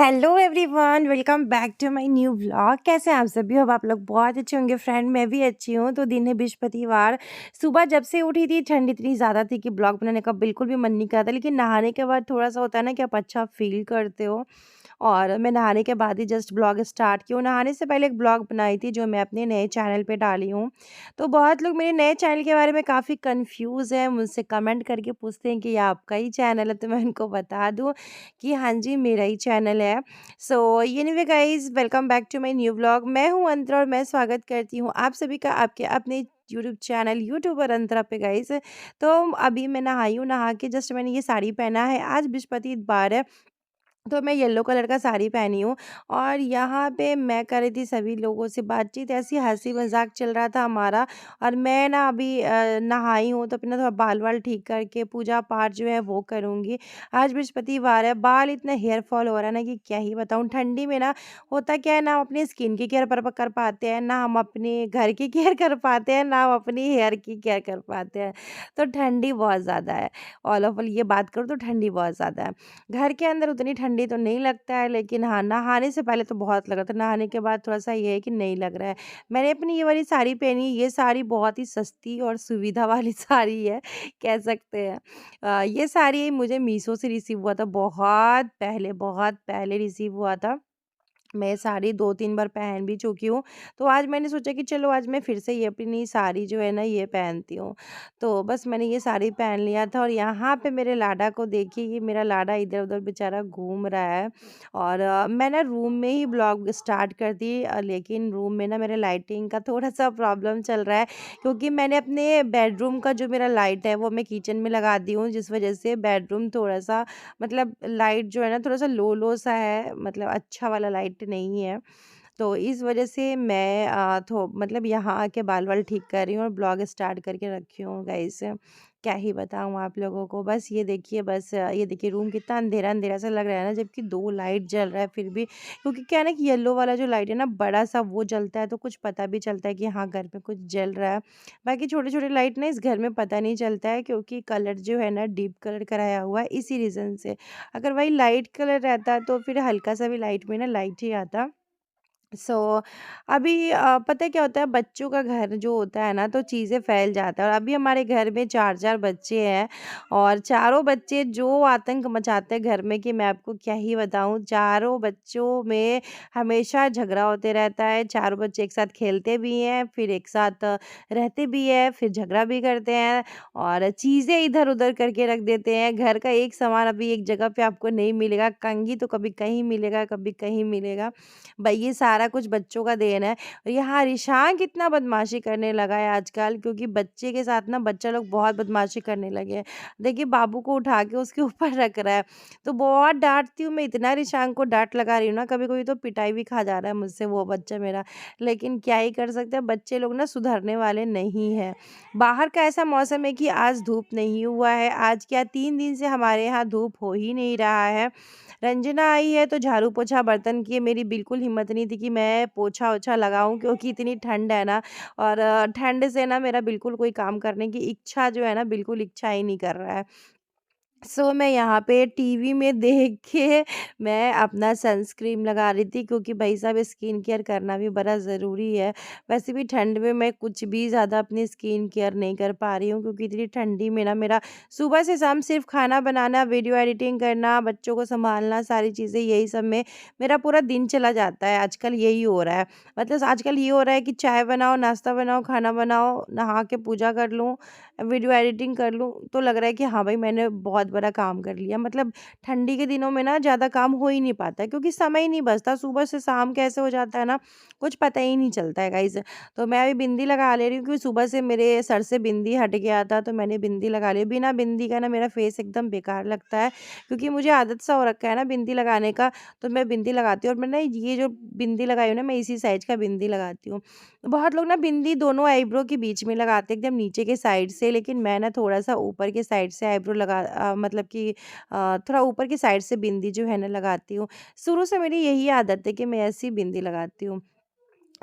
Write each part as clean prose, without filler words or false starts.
Hello everyone, welcome back to my new vlog. कैसे हैं आप सभी? होप आप लोग बहुत अच्छे होंगे। फ्रेंड, मैं भी अच्छी हूँ। तो दिन है बृहस्पतिवार। सुबह जब से उठी थी ठंड इतनी ज़्यादा थी कि ब्लॉग बनाने का बिल्कुल भी मन नहीं कर रहा था, लेकिन नहाने के बाद थोड़ा सा होता है ना कि आप अच्छा फील करते हो। और मैं नहाने के बाद ही जस्ट ब्लॉग स्टार्ट की हूँ। नहाने से पहले एक ब्लॉग बनाई थी जो मैं अपने नए चैनल पे डाली हूँ। तो बहुत लोग मेरे नए चैनल के बारे में काफ़ी कंफ्यूज है, मुझसे कमेंट करके पूछते हैं कि ये आपका ही चैनल है। तो मैं उनको बता दूँ कि हाँ जी, मेरा ही चैनल है। So anyway guys, welcome back to my new vlog. मैं हूँ अंतरा और मैं स्वागत करती हूँ आप सभी का आपके अपने यूट्यूब चैनल यूट्यूबर अंतरा पे गाइस। तो अभी मैं नहाई हूँ, नहा के जस्ट मैंने ये साड़ी पहना है। आज बृहस्पतिवार है, तो मैं येलो कलर का साड़ी पहनी हूँ। और यहाँ पे मैं कर रही थी सभी लोगों से बातचीत, ऐसी हंसी मजाक चल रहा था हमारा। और मैं ना अभी नहाई हूँ तो अपना थोड़ा बाल वाल ठीक करके पूजा पाठ जो है वो करूँगी। आज बृहस्पतिवार है, बाल इतना हेयर फॉल हो रहा है ना कि क्या ही बताऊँ। ठंडी में ना होता क्या है, ना हम अपनी स्किन की केयर पर कर पाते हैं, ना हम अपने घर की केयर कर पाते हैं, ना हम अपनी हेयर की केयर कर पाते हैं। तो ठंडी बहुत ज़्यादा है। ऑल ओवर ये बात करूँ तो ठंडी बहुत ज़्यादा है। घर के अंदर उतनी ठंडी तो नहीं लगता है, लेकिन हाँ, नहाने से पहले तो बहुत लग रहा था। नहाने के बाद थोड़ा-सा ये है कि नहीं लग रहा है। मैंने अपनी ये वाली साड़ी पहनी है, ये साड़ी बहुत ही सस्ती और सुविधा वाली साड़ी है, कह सकते हैं। ये साड़ी मुझे मीशो से रिसीव हुआ था, बहुत पहले रिसीव हुआ था। मैं साड़ी 2-3 बार पहन भी चुकी हूँ। तो आज मैंने सोचा कि चलो आज मैं फिर से ये अपनी साड़ी जो है ना ये पहनती हूँ। तो बस मैंने ये साड़ी पहन लिया था और यहाँ पे मेरे लाडा को देखिए, ये मेरा लाडा इधर-उधर बेचारा घूम रहा है। और मैं ना रूम में ही ब्लॉग स्टार्ट कर दी, लेकिन रूम में ना मेरे लाइटिंग का थोड़ा-सा प्रॉब्लम चल रहा है, क्योंकि मैंने अपने बेडरूम का जो मेरा लाइट है वो मैं किचन में लगा दी हूँ, जिस वज़ह से बेडरूम थोड़ा-सा मतलब लाइट जो है ना थोड़ा-सा लो लो सा है, मतलब अच्छा वाला लाइट नहीं है। तो इस वज़ह से मैं थो मतलब यहाँ आके बाल-वाल ठीक कर रही हूँ और ब्लॉग स्टार्ट करके रखी हूँ गाइस। क्या ही बताऊँ आप लोगों को। बस ये देखिए, ये देखिए रूम कितना अंधेरा-अंधेरा सा लग रहा है ना, जबकि 2 लाइट जल रहा है फिर भी। क्योंकि क्या है ना कि येलो वाला जो लाइट है ना बड़ा-सा वो जलता है, तो कुछ पता भी चलता है कि हाँ, घर में कुछ जल रहा है। बाकी छोटे-छोटे लाइट ना इस घर में पता नहीं चलता है, क्योंकि कलर जो है ना डीप कलर कराया हुआ है इसी रीज़न से। अगर वही लाइट कलर रहता तो फिर हल्का-सा भी लाइट में ना लाइट ही आता। सो अभी पता है क्या होता है, बच्चों का घर जो होता है ना तो चीज़ें फैल जाता है। और अभी हमारे घर में 4-4 बच्चे हैं और चारों बच्चे जो आतंक मचाते हैं घर में कि मैं आपको क्या ही बताऊँ। चारों बच्चों में हमेशा झगड़ा होते रहता है। चारों बच्चे एक साथ खेलते भी हैं, फिर एक साथ रहते भी हैं, फिर झगड़ा भी करते हैं और चीज़ें इधर-उधर करके रख देते हैं। घर का एक सामान अभी एक जगह पे आपको नहीं मिलेगा, कंघी तो कभी कहीं मिलेगा, कभी कहीं मिलेगा। भई ये सारा कुछ बच्चों का देन है। और यहाँ रिशांक कितना बदमाशी करने लगा है आजकल, क्योंकि बच्चे के साथ ना बच्चा लोग बहुत बदमाशी करने लगे हैं। देखिए बाबू को उठा के उसके ऊपर रख रहा है, तो बहुत डाँटती हूँ मैं, इतना रिशांक को डाँट लगा रही हूँ ना, कभी-कभी तो पिटाई भी खा जा रहा है मुझसे वो बच्चा मेरा। लेकिन क्या ही कर सकते हैं, बच्चे लोग ना सुधरने वाले नहीं हैं। बाहर का ऐसा मौसम है कि आज धूप नहीं हुआ है, आज क्या 3 दिन से हमारे यहाँ धूप हो ही नहीं रहा है। रंजना आई है तो झाड़ू पोछा बर्तन की मेरी बिल्कुल हिम्मत नहीं थी कि मैं पोछा-ओछा लगाऊँ, क्योंकि इतनी ठंड है ना। और ठंड से ना मेरा बिल्कुल कोई काम करने की इच्छा जो है ना बिल्कुल इच्छा ही नहीं कर रहा है। सो मैं यहाँ पे टीवी में देख के मैं अपना सनस्क्रीन लगा रही थी, क्योंकि भाई साहब स्किन केयर करना भी बड़ा ज़रूरी है। वैसे भी ठंड में मैं कुछ भी ज़्यादा अपनी स्किन केयर नहीं कर पा रही हूँ, क्योंकि इतनी ठंडी में ना मेरा सुबह से शाम सिर्फ खाना बनाना, वीडियो एडिटिंग करना, बच्चों को संभालना, सारी चीज़ें यही सब में मेरा पूरा दिन चला जाता है। आजकल यही हो रहा है। मतलब आजकल ये हो रहा है कि चाय बनाओ, नाश्ता बनाओ, खाना बनाओ, नहा के पूजा कर लूँ, वीडियो एडिटिंग कर लूँ, तो लग रहा है कि हाँ भाई मैंने बहुत बड़ा काम कर लिया। मतलब ठंडी के दिनों में ना ज़्यादा काम हो ही नहीं पाता है, क्योंकि समय ही नहीं बचता। सुबह से शाम कैसे हो जाता है ना, कुछ पता ही नहीं चलता है गाइज़। तो मैं अभी बिंदी लगा ले रही हूँ, क्योंकि सुबह से मेरे सर से बिंदी हट गया था, तो मैंने बिंदी लगा ली। बिना बिंदी का ना मेरा फेस एकदम बेकार लगता है, क्योंकि मुझे आदत सा हो रखा है ना बिंदी लगाने का। तो मैं बिंदी लगाती हूँ और मैं ना ये जो बिंदी लगाई हूँ ना, मैं इसी साइज़ का बिंदी लगाती हूँ। बहुत लोग ना बिंदी दोनों आईब्रो के बीच में लगाते हैं, एकदम नीचे के साइड से, लेकिन मैं ना थोड़ा-सा ऊपर के साइड से आईब्रो मतलब कि थोड़ा ऊपर की साइड से बिंदी जो है ना लगाती हूँ। शुरू से मेरी यही आदत है कि मैं ऐसी बिंदी लगाती हूँ।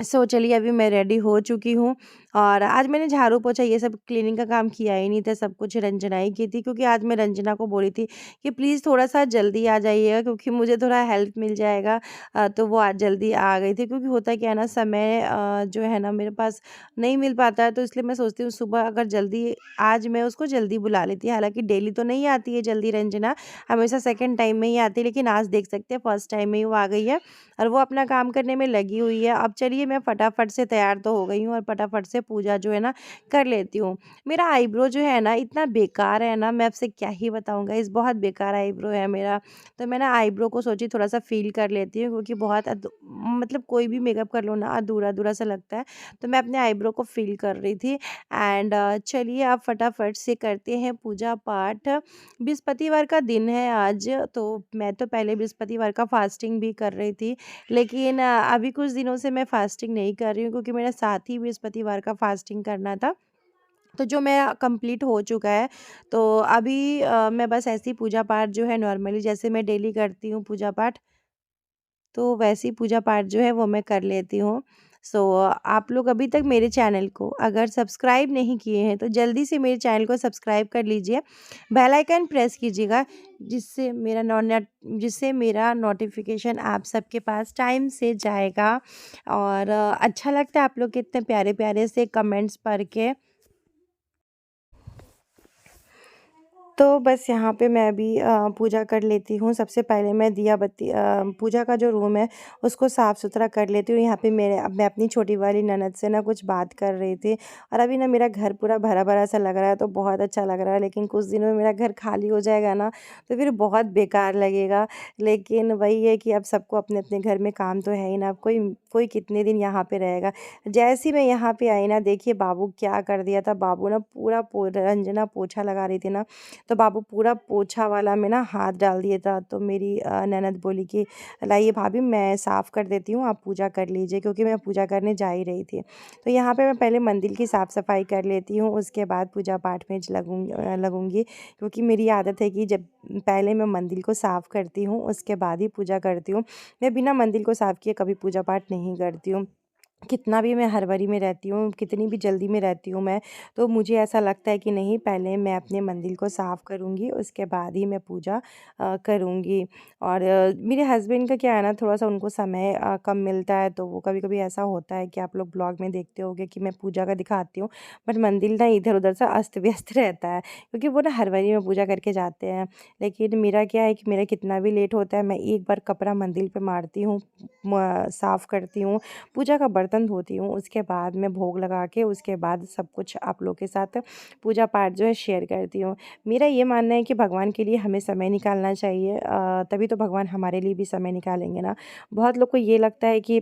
चलिए अभी मैं रेडी हो चुकी हूँ और आज मैंने झाड़ू पोछा ये सब क्लीनिंग का काम किया ही नहीं था, सब कुछ रंजना ही की थी, क्योंकि आज मैं रंजना को बोली थी कि प्लीज़ थोड़ा-सा जल्दी आ जाइएगा, क्योंकि मुझे थोड़ा हेल्प मिल जाएगा। तो वो आज जल्दी आ गई थी, क्योंकि होता क्या है ना, समय जो है ना मेरे पास नहीं मिल पाता है, तो इसलिए मैं सोचती हूँ सुबह अगर जल्दी आज मैं उसको जल्दी बुला लेती। हालाँकि डेली तो नहीं आती है जल्दी रंजना, हमेशा सेकंड टाइम में ही आती है, लेकिन आज देख सकते हैं फर्स्ट टाइम में ही वो आ गई है और वो अपना काम करने में लगी हुई है। अब चलिए मैं फटाफट से तैयार तो हो गई हूँ और फटाफट से पूजा जो है ना कर लेती हूँ। मेरा आईब्रो जो है ना इतना बेकार है ना, मैं आपसे क्या ही बताऊँ गाइस, बहुत बेकार आईब्रो है मेरा। तो मैं ना आईब्रो को सोची थोड़ा-सा फ़ील कर लेती हूँ, क्योंकि बहुत मतलब कोई भी मेकअप कर लो ना अधूरा-अधूरा सा लगता है। तो मैं अपने आईब्रो को फ़ील कर रही थी एंड चलिए अब फटाफट से करते हैं पूजा-पाठ। बृहस्पतिवार का दिन है आज, तो मैं तो पहले बृहस्पतिवार का फास्टिंग भी कर रही थी। लेकिन अभी कुछ दिनों से मैं फास्टिंग नहीं कर रही हूँ, क्योंकि मेरा साथ ही बृहस्पतिवार का फास्टिंग करना था। तो जो मेरा कंप्लीट हो चुका है। तो अभी मैं बस ऐसे ही पूजा पाठ जो है नॉर्मली जैसे मैं डेली करती हूँ पूजा पाठ, तो वैसी पूजा पाठ जो है वो मैं कर लेती हूँ। सो आप लोग अभी तक मेरे चैनल को अगर सब्सक्राइब नहीं किए हैं तो जल्दी से मेरे चैनल को सब्सक्राइब कर लीजिए। बेल आइकन प्रेस कीजिएगा, जिससे मेरा नोटिफिकेशन आप सबके पास टाइम से जाएगा। और अच्छा लगता है आप लोग के इतने प्यारे-प्यारे से कमेंट्स पढ़ के। तो बस यहाँ पे मैं अभी पूजा कर लेती हूँ। सबसे पहले मैं दिया बत्ती पूजा का जो रूम है उसको साफ़-सुथरा कर लेती हूँ। यहाँ पे मैं अपनी छोटी वाली ननद से ना कुछ बात कर रही थी और अभी ना मेरा घर पूरा भरा-भरा सा लग रहा है, तो बहुत अच्छा लग रहा है। लेकिन कुछ दिनों में मेरा घर खाली हो जाएगा ना, तो फिर बहुत बेकार लगेगा। लेकिन वही है कि अब सबको अपने-अपने घर में काम तो है ही ना, अब कोई कोई कितने दिन यहाँ पे रहेगा। जैसे ही मैं यहाँ पे आई ना, देखिए बाबू क्या कर दिया था। बाबू ना पूरा रंजना पोछा लगा रही थी ना, तो बाबू पूरा पोछा वाला में ना हाथ डाल दिया था। तो मेरी ननद बोली कि लाइए भाभी मैं साफ़ कर देती हूँ, आप पूजा कर लीजिए, क्योंकि मैं पूजा करने जा ही रही थी। तो यहाँ पे मैं पहले मंदिर की साफ़-सफ़ाई कर लेती हूँ, उसके बाद पूजा पाठ में लगूँगी, क्योंकि मेरी आदत है कि जब पहले मैं मंदिर को साफ़ करती हूँ उसके बाद ही पूजा करती हूँ। मैं बिना मंदिर को साफ़ किए कभी पूजा पाठ नहीं करती हूँ। कितना भी मैं हड़बड़ी में रहती हूँ, कितनी भी जल्दी में रहती हूँ मैं, तो मुझे ऐसा लगता है कि नहीं, पहले मैं अपने मंदिर को साफ़ करूँगी, उसके बाद ही मैं पूजा करूँगी। और मेरे हस्बैंड का क्या है ना, थोड़ा-सा उनको समय कम मिलता है, तो वो कभी-कभी ऐसा होता है कि आप लोग ब्लॉग में देखते होंगे कि मैं पूजा का दिखाती हूँ, बट मंदिर ना इधर-उधर सा अस्त-व्यस्त रहता है, क्योंकि वो ना हड़बड़ी में पूजा करके जाते हैं। लेकिन मेरा क्या है कि मेरा कितना भी लेट होता है, मैं एक बार कपड़ा मंदिर पे मारती हूँ, साफ़ करती हूँ, पूजा का बर्तन धोती हूँ, उसके बाद मैं भोग लगा के उसके बाद सब कुछ आप लोग के साथ पूजा पाठ जो है शेयर करती हूँ। मेरा ये मानना है कि भगवान के लिए हमें समय निकालना चाहिए, तभी तो भगवान हमारे लिए भी समय निकालेंगे ना। बहुत लोग को ये लगता है कि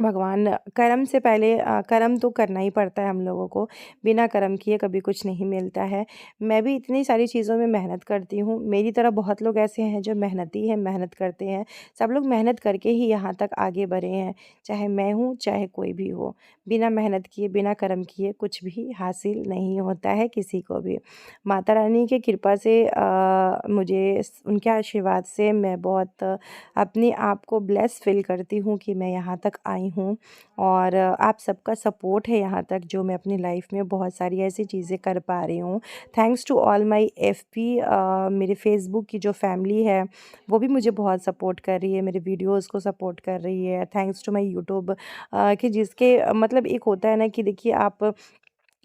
भगवान कर्म से पहले कर्म तो करना ही पड़ता है हम लोगों को, बिना कर्म किए कभी कुछ नहीं मिलता है। मैं भी इतनी सारी चीज़ों में मेहनत करती हूँ, मेरी तरह बहुत लोग ऐसे हैं जो मेहनती हैं, मेहनत करते हैं। सब लोग मेहनत करके ही यहाँ तक आगे बढ़े हैं, चाहे मैं हूँ, चाहे कोई भी हो। बिना मेहनत किए, बिना कर्म किए कुछ भी हासिल नहीं होता है किसी को भी। माता रानी की कृपा से मुझे उनके आशीर्वाद से मैं बहुत अपने आप को ब्लेस फ़ील करती हूँ कि मैं यहाँ तक आई हूँ। और आप सबका सपोर्ट है यहाँ तक, जो मैं अपनी लाइफ में बहुत सारी ऐसी चीज़ें कर पा रही हूँ। Thanks to all my FP, मेरे फेसबुक की जो फैमिली है वो भी मुझे बहुत सपोर्ट कर रही है, मेरे वीडियोज़ को सपोर्ट कर रही है। थैंक्स टू माय यूट्यूब, कि जिसके मतलब एक होता है ना कि देखिए आप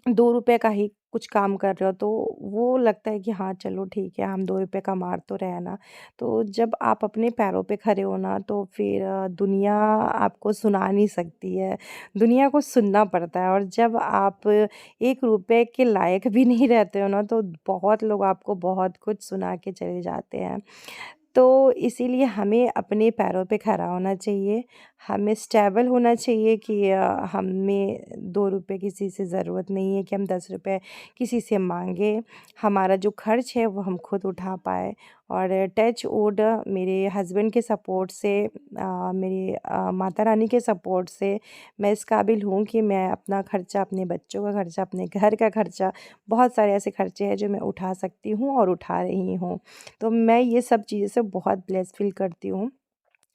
₹2 का ही कुछ काम कर रहे हो, तो वो लगता है कि हाँ, चलो ठीक है, हम ₹2 कमा तो रहे हैं ना। तो जब आप अपने पैरों पे खड़े हो ना, तो फिर दुनिया आपको सुना नहीं सकती है, दुनिया को सुनना पड़ता है। और जब आप ₹1 के लायक भी नहीं रहते हो ना, तो बहुत लोग आपको बहुत कुछ सुना के चले जाते हैं। तो इसीलिए हमें अपने पैरों पे खड़ा होना चाहिए, हमें स्टेबल होना चाहिए कि हमें ₹2 किसी से ज़रूरत नहीं है कि हम ₹10 किसी से माँगे। हमारा जो खर्च है वो हम खुद उठा पाएँ। और टच वुड, मेरे हस्बैंड के सपोर्ट से, मेरे माता रानी के सपोर्ट से मैं इस काबिल हूँ कि मैं अपना खर्चा, अपने बच्चों का खर्चा, अपने घर का खर्चा, बहुत सारे ऐसे खर्चे हैं जो मैं उठा सकती हूँ और उठा रही हूँ। तो मैं ये सब चीज़ों से बहुत ब्लेस फ़ील करती हूँ।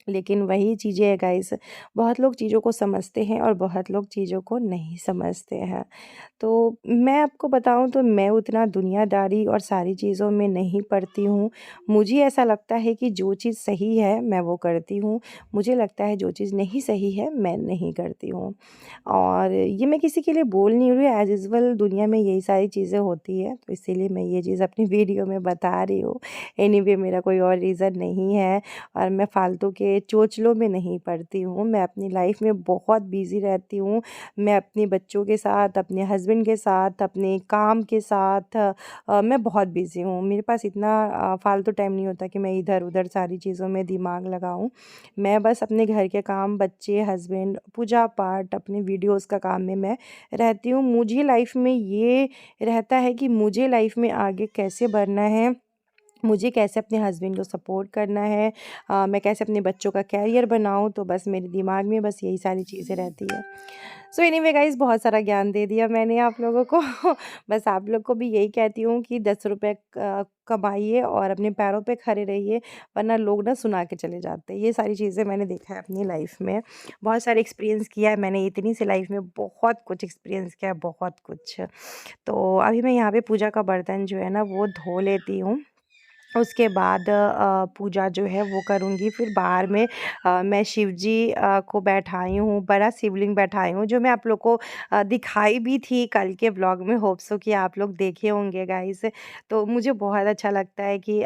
लेकिन वही चीज़ें है गाइस, बहुत लोग चीज़ों को समझते हैं और बहुत लोग चीज़ों को नहीं समझते हैं। तो मैं आपको बताऊँ तो मैं उतना दुनियादारी और सारी चीज़ों में नहीं पड़ती हूँ। मुझे ऐसा लगता है कि जो चीज़ सही है मैं वो करती हूँ। मुझे लगता है जो चीज़ नहीं सही है मैं नहीं करती हूँ। और ये मैं किसी के लिए बोल नहीं रही हूँ, एज़ यूजुअल दुनिया में यही सारी चीज़ें होती है, तो इसीलिए मैं ये चीज़ अपनी वीडियो में बता रही हूँ। एनीवे मेरा कोई और रीज़न नहीं है और मैं फालतू के चोचलों में नहीं पड़ती हूँ। मैं अपनी लाइफ़ में बहुत बिज़ी रहती हूँ। मैं अपने बच्चों के साथ, अपने हस्बैंड के साथ, अपने काम के साथ मैं बहुत बिज़ी हूँ। मेरे पास इतना फालतू टाइम नहीं होता कि मैं इधर-उधर सारी चीज़ों में दिमाग लगाऊँ। मैं बस अपने घर के काम, बच्चे, हस्बैंड, पूजा-पाठ, अपने वीडियोज़ का काम में मैं रहती हूँ। मुझे लाइफ़ में ये रहता है कि मुझे लाइफ़ में आगे कैसे बढ़ना है, मुझे कैसे अपने हस्बैंड को सपोर्ट करना है, मैं कैसे अपने बच्चों का करियर बनाऊँ, तो बस मेरे दिमाग में बस यही सारी चीज़ें रहती है। सो एनीवे गाइस, बहुत सारा ज्ञान दे दिया मैंने आप लोगों को। बस आप लोग को भी यही कहती हूँ कि 10 रुपए कमाइए और अपने पैरों पे खड़े रहिए, वरना लोग ना सुना के चले जाते हैं। ये सारी चीज़ें मैंने देखा है अपनी लाइफ़ में। बहुत सारे एक्सपीरियंस किया है मैंने, इतनी सी लाइफ़ में बहुत कुछ एक्सपीरियंस किया है, बहुत कुछ। तो अभी मैं यहाँ पे पूजा का बर्तन जो है ना वो धो लेती हूँ। उसके बाद पूजा जो है वो करूँगी। फिर बाहर में मैं शिव जी को बैठाई हूँ, बड़ा शिवलिंग बैठाई हूँ, जो मैं आप लोग को दिखाई भी थी कल के व्लॉग में। होप सो कि आप लोग देखे होंगे गाइस। तो मुझे बहुत अच्छा लगता है कि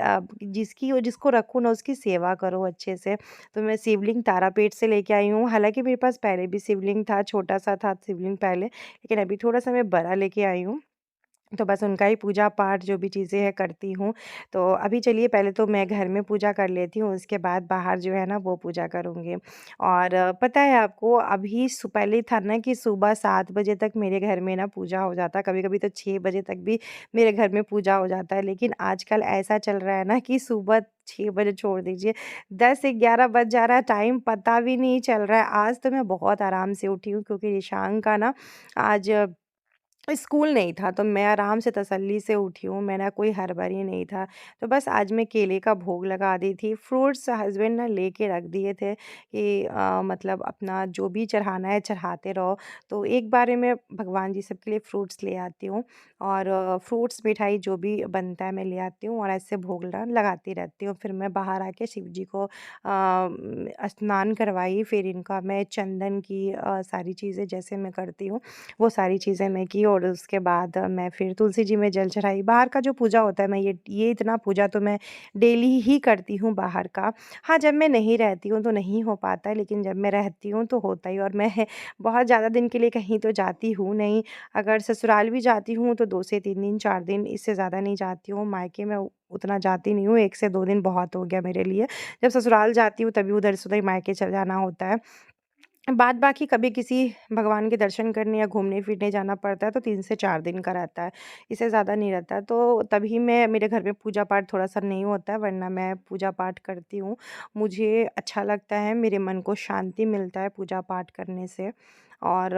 जिसको रखूँ ना उसकी सेवा करो अच्छे से। तो मैं शिवलिंग तारापीठ से लेके आई हूँ। हालाँकि मेरे पास पहले भी शिवलिंग था, छोटा-सा था शिवलिंग पहले, लेकिन अभी थोड़ा-सा मैं बड़ा लेके आई हूँ। तो बस उनका ही पूजा-पाठ जो भी चीज़ें हैं करती हूँ। तो अभी चलिए पहले तो मैं घर में पूजा कर लेती हूँ, उसके बाद बाहर जो है ना वो पूजा करूँगी। और पता है आपको अभी पहले था ना कि सुबह 7 बजे तक मेरे घर में ना पूजा हो जाता है, कभी-कभी तो 6 बजे तक भी मेरे घर में पूजा हो जाता है। लेकिन आजकल ऐसा चल रहा है ना कि सुबह 6 बजे छोड़ दीजिए, 10-11 बज जा रहा है, टाइम पता भी नहीं चल रहा है। आज तो मैं बहुत आराम से उठी हूँ क्योंकि ईशान का ना आज स्कूल नहीं था, तो मैं आराम से तसल्ली से उठी हूँ, मेरा कोई हड़बड़ी नहीं था। तो बस आज मैं केले का भोग लगा दी थी। फ्रूट्स हस्बैंड ना लेके रख दिए थे कि मतलब अपना जो भी चढ़ाना है चढ़ाते रहो। तो एक बारी में भगवान जी सबके लिए फ्रूट्स ले आती हूँ और फ्रूट्स, मिठाई जो भी बनता है मैं ले आती हूँ और ऐसे भोग ल लगाती रहती हूँ। फिर मैं बाहर आके शिव जी को स्नान करवाई, फिर इनका मैं चंदन की सारी चीज़ें जैसे मैं करती हूँ वो सारी चीज़ें मैं की और उसके बाद मैं फिर तुलसी जी में जल चढ़ाई। बाहर का जो पूजा होता है मैं ये इतना पूजा तो मैं डेली ही करती हूँ बाहर का। हाँ, जब मैं नहीं रहती हूँ तो नहीं हो पाता है, लेकिन जब मैं रहती हूँ तो होता ही। और मैं बहुत ज़्यादा दिन के लिए कहीं तो जाती हूँ नहीं। अगर ससुराल भी जाती हूँ तो 2 से 3 दिन, 4 दिन, इससे ज़्यादा नहीं जाती हूँ। मायके में उतना जाती नहीं हूँ, 1 से 2 दिन बहुत हो गया मेरे लिए। जब ससुराल जाती हूँ तभी उधर से उधर मायके चले जाना होता है। बाद बाकी कभी किसी भगवान के दर्शन करने या घूमने-फिरने जाना पड़ता है तो 3 से 4 दिन का रहता है, इससे ज़्यादा नहीं रहता है। तो तभी मैं मेरे घर में पूजा-पाठ थोड़ा-सा नहीं होता है, वरना मैं पूजा-पाठ करती हूँ। मुझे अच्छा लगता है, मेरे मन को शांति मिलता है पूजा-पाठ करने से। और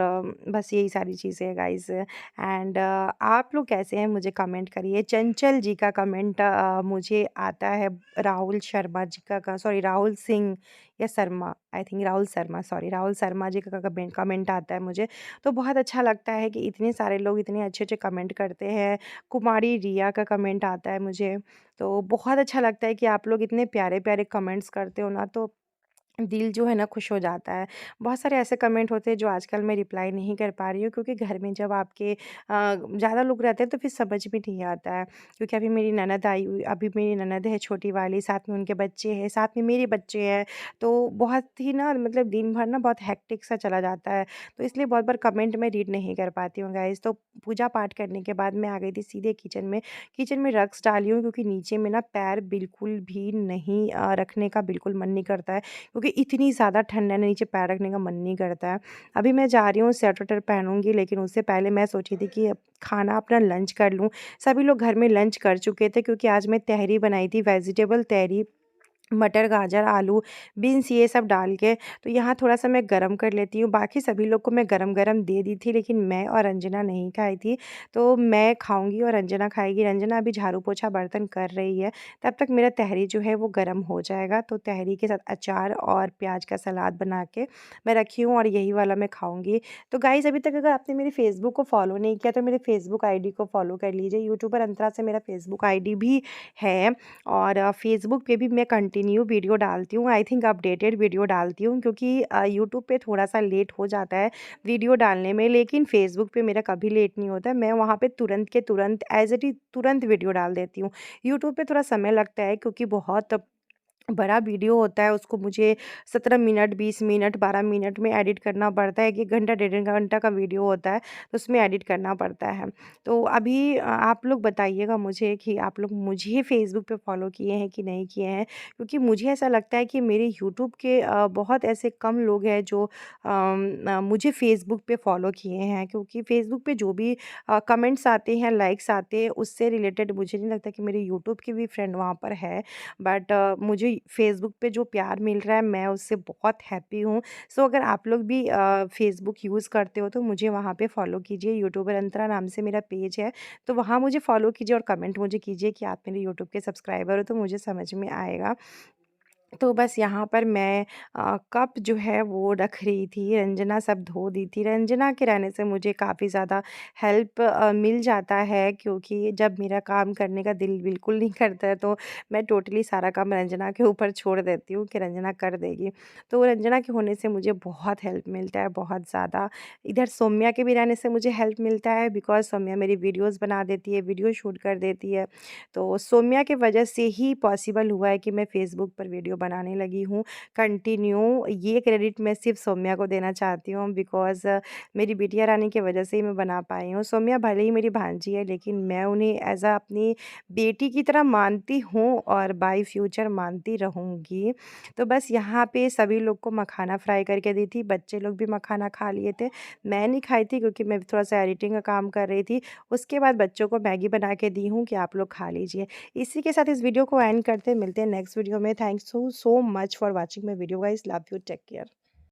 बस यही सारी चीज़ें हैं गाइज़। एंड आप लोग कैसे हैं मुझे कमेंट करिए। चंचल जी का कमेंट मुझे आता है, राहुल शर्मा जी का सॉरी राहुल सिंह या Sharma, I think Rahul Sharma, sorry Rahul Sharma ji का कमेंट कमेंट आता है मुझे। तो बहुत अच्छा लगता है कि इतने सारे लोग इतने अच्छे-अच्छे कमेंट करते हैं। कुमारी रिया का कमेंट आता है मुझे, तो बहुत अच्छा लगता है कि आप लोग इतने प्यारे-प्यारे कमेंट्स करते हो ना, तो दिल जो है ना खुश हो जाता है। बहुत सारे ऐसे कमेंट होते हैं जो आजकल मैं रिप्लाई नहीं कर पा रही हूँ क्योंकि घर में जब आपके ज़्यादा लोग रहते हैं तो फिर समझ में नहीं आता है। क्योंकि अभी मेरी ननद आई हुई, अभी मेरी ननद है छोटी वाली, साथ में उनके बच्चे हैं, साथ में मेरे बच्चे हैं। तो बहुत ही ना मतलब दिन भर ना बहुत हेक्टिक सा चला जाता है। तो इसलिए बहुत बार कमेंट मैं रीड नहीं कर पाती हूँ गाइज़। तो पूजा पाठ करने के बाद मैं आ गई थी सीधे किचन में। किचन में रग्स डाली हूँ क्योंकि नीचे में ना पैर बिल्कुल भी नहीं रखने का बिल्कुल मन नहीं करता है। क्योंकि इतनी ज़्यादा ठंड है ना, नीचे पैर रखने का मन नहीं करता है। अभी मैं जा रही हूँ स्वेटर-वेटर पहनूँगी, लेकिन उससे पहले मैं सोची थी कि अब खाना अपना लंच कर लूँ। सभी लोग घर में लंच कर चुके थे क्योंकि आज मैं तहरी बनाई थी, वेजिटेबल तहरी। मटर, गाजर, आलू, बीन्स ये सब डाल के तो यहाँ थोड़ा-सा मैं गरम कर लेती हूँ। बाकी सभी लोग को मैं गरम-गरम दे दी थी, लेकिन मैं और रंजना नहीं खाई थी। तो मैं खाऊँगी और रंजना खाएगी। रंजना अभी झाड़ू-पोछा बर्तन कर रही है, तब तक मेरा तहरी जो है वो गरम हो जाएगा। तो तहरी के साथ अचार और प्याज का सलाद बना के मैं रखी हूँ और यही वाला मैं खाऊँगी। तो गाइज़, अभी तक अगर आपने मेरे फ़ेसबुक को फ़ॉलो नहीं किया तो मेरे फ़ेसबुक आईडी को फ़ॉलो कर लीजिए। यूट्यूबर अंतरा से मेरा फ़ेसबुक आईडी भी है। और फ़ेसबुक पे भी मैं कंटिन्यू वीडियो डालती हूँ। आई थिंक अपडेटेड वीडियो डालती हूँ, क्योंकि यूट्यूब पे थोड़ा-सा लेट हो जाता है वीडियो डालने में, लेकिन फ़ेसबुक पे मेरा कभी लेट नहीं होता है। मैं वहाँ पे तुरंत के तुरंत एज़ इट इज़ तुरंत वीडियो डाल देती हूँ। यूट्यूब पे थोड़ा समय लगता है, क्योंकि बहुत बड़ा वीडियो होता है, उसको मुझे 17 मिनट, 20 मिनट, 12 मिनट में एडिट करना पड़ता है। 1-1 घंटा, डेढ़ डेढ़ घंटा का वीडियो होता है, तो उसमें एडिट करना पड़ता है। तो अभी आप लोग बताइएगा मुझे कि आप लोग मुझे फ़ेसबुक पे फ़ॉलो किए हैं कि नहीं किए हैं? क्योंकि मुझे ऐसा लगता है कि मेरे यूट्यूब के बहुत ऐसे कम लोग हैं जो मुझे फ़ेसबुक पे फ़ॉलो किए हैं, क्योंकि फ़ेसबुक पे जो भी कमेंट्स आते हैं, लाइक्स आते हैं, उससे रिलेटेड मुझे नहीं लगता कि मेरे यूट्यूब के भी फ्रेंड वहाँ पर है। बट मुझे फ़ेसबुक पे जो प्यार मिल रहा है, मैं उससे बहुत हैप्पी हूँ। सो अगर आप लोग भी फ़ेसबुक यूज़ करते हो तो मुझे वहाँ पे फ़ॉलो कीजिए। यूट्यूबर अंतरा नाम से मेरा पेज है, तो वहाँ मुझे फ़ॉलो कीजिए और कमेंट मुझे कीजिए कि आप मेरे यूट्यूब के सब्सक्राइबर हो, तो मुझे समझ में आएगा। तो बस यहाँ पर मैं कप जो है वो रख रही थी, रंजना सब धो दी थी। रंजना के रहने से मुझे काफ़ी ज़्यादा हेल्प मिल जाता है, क्योंकि जब मेरा काम करने का दिल बिल्कुल नहीं करता है तो मैं टोटली सारा काम रंजना के ऊपर छोड़ देती हूँ कि रंजना कर देगी। तो रंजना के होने से मुझे बहुत हेल्प मिलता है, बहुत ज़्यादा। इधर सौम्या के भी रहने से मुझे हेल्प मिलता है, बिकॉज़ सौम्या मेरी वीडियोज़ बना देती है, वीडियो शूट कर देती है। तो सौम्या की वजह से ही पॉसिबल हुआ है कि मैं फ़ेसबुक पर वीडियो बनाने लगी हूँ कंटिन्यू। ये क्रेडिट मैं सिर्फ़ सौम्या को देना चाहती हूँ, बिकॉज़ मेरी बिटिया रानी की वजह से ही मैं बना पाई हूँ। सौम्या भले ही मेरी भांजी है, लेकिन मैं उन्हें एज़ अ अपनी बेटी की तरह मानती हूँ और बाय फ्यूचर मानती रहूँगी। तो बस यहाँ पे सभी लोग को मखाना फ्राई करके दी थी, बच्चे लोग भी मखाना खा लिए थे। मैं नहीं खाई थी, क्योंकि मैं थोड़ा-सा एडिटिंग का काम कर रही थी। उसके बाद बच्चों को मैगी बना के दी हूँ कि आप लोग खा लीजिए। इसी के साथ इस वीडियो को एंड करते हैं, मिलते हैं नेक्स्ट वीडियो में। Thanks so much for watching my video guys, love you, take care.